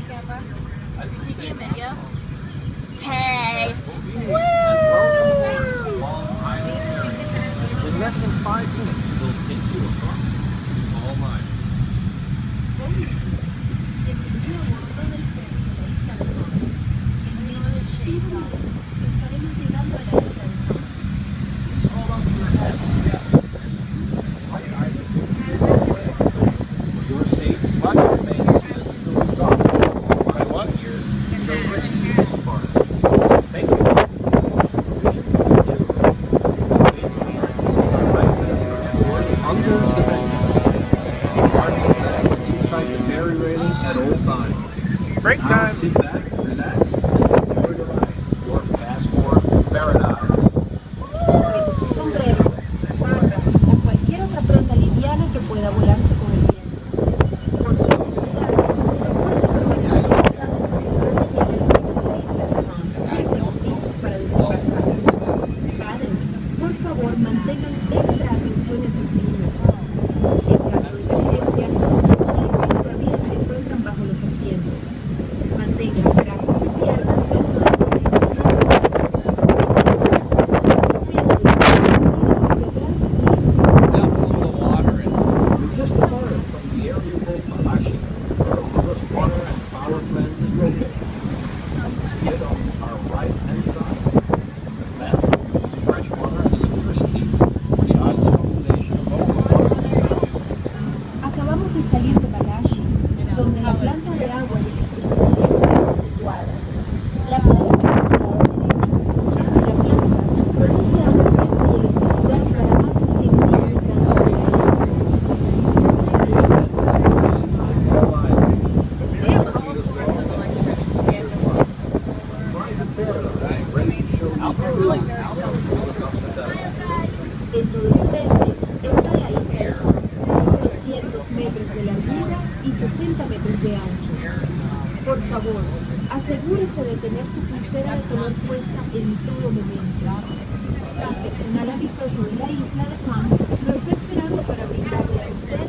Taking a video. Hey! Woo! Palm Island Aruba. In less than 5 minutes, we'll take you across Palm Island. Hold on to your heads. White islands. Your safe, watch your face. This is the result. What I want here is a race this part. Thank you. Under the benches. Marks bags inside the ferry railing at all times. Break Now time. sit back, relax, and enjoy the ride. Your passport to paradise. Sobre sus sombreros, mangas o cualquier otra prenda liviana que pueda volarse con el viento. Por su seguridad, recuerde permanecer sentado hasta que llegue a la isla de Palm y estemos listos para desembarcar. Padres, por favor, mantengan extra atención en sus niños. En caso de emergencia, los chalecos salvavidas se encuentran bajo los asientos. Mantengan brazos y piernas dentro del bote. Just apart from the area called Malashi, where Aruba's water and power plant is located. And see it on our right-hand side. The plant uses fresh water and electricity for the island's population of over 100,000. Acabamos de salir de Malashi, donde la planta de agua y electricidad está situada. La planta está al lado derecho. La planta produce agua fresca y electricidad para más de 100,000 habitantes de la isla. Dentro del frente está la isla de Palm, 300 metros de largura y 60 metros de ancho. Por favor, asegúrese de tener su pulsera de color puesta en todo momento. El personal amistoso de la isla de Palm lo está esperando para brindarle a usted